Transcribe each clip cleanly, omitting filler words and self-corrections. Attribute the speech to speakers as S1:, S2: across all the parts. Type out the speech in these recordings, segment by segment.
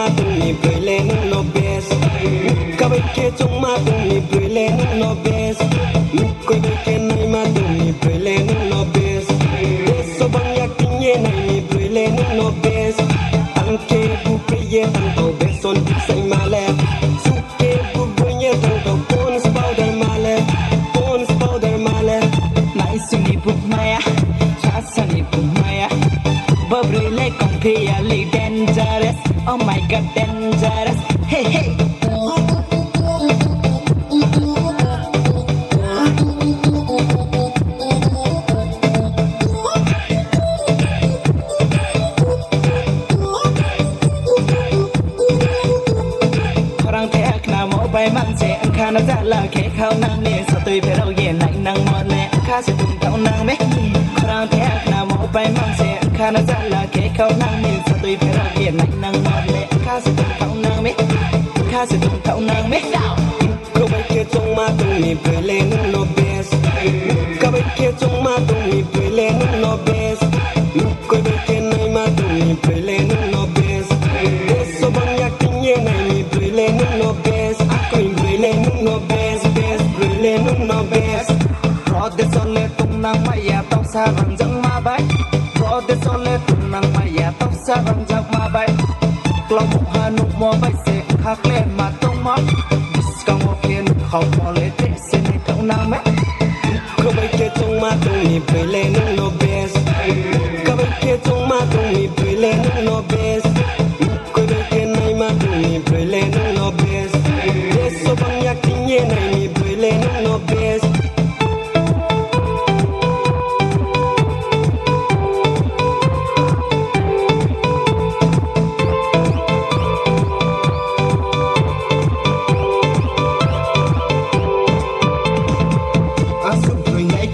S1: ma tung ni brile no bes kabe ke chung ma tung ni brile no bes koi be ke nai ma tung ni brile no bes so bang yak tinye nai ni brile no bes tang ke bu priye tang to beson sai male su ke bu bunye tang to pon powder male nai suni bu maya cha sani bu maya brile completely dangerous. Oh my god, dangerous. Hey, hey. Khorang thek na mo bay man se ang khana za la ke khao nang ne sa tui phe rau ye nai nang mo ne kha se tum thau nang me khorang thek na mo bay man se ang khana za la ke khao nang ne sa tui phe rau ye nai nang mo ne kha se tum thau nang me kha se tum thau nang me ko bay ke chung ma tung ni brile no bes ka bay ke chung ma tung ni brile no bes ko bay ke nai ma tung ni brile no bes so bang yak tinye nai ni brile no bes ko brile no bes brile no bes ro de sole tung nang maya tau sa rang jang ma bai ro de sole tung nang maya tau sa rang jang ma bai klong ha nu mo bai se khak le ma tong ma discount mo kien khau mo le te se ni thau nang me ko bai ke tung ma tung ni brile no bes ka bai ke tung ma tung ni brile no bes ko bai ke nai ma tung ni brile no bes so bang yak tinye nai ni brile no bes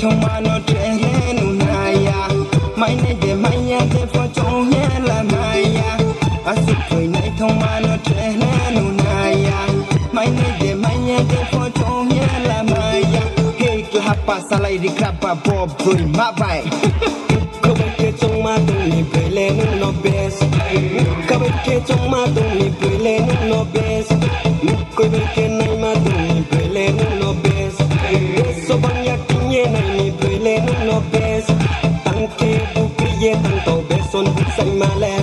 S1: trong mà nó trẻ lên naya mai này để mai nhà để phô trong nhà là maya sụp rồi này trong mà nó trẻ lên naya mai này để mai nhà để phô trong nhà là maya hey cứ hấp pa salai đi crap pa bob rồi má vậy có bên kia trong mà tung ni brile no bes có bên kia trong mà tung ni brile no bes có bên kia này mà tung ni brile no bes so bang yak tinye nai ni brile no bes tang ke bu priye tang to beson sai male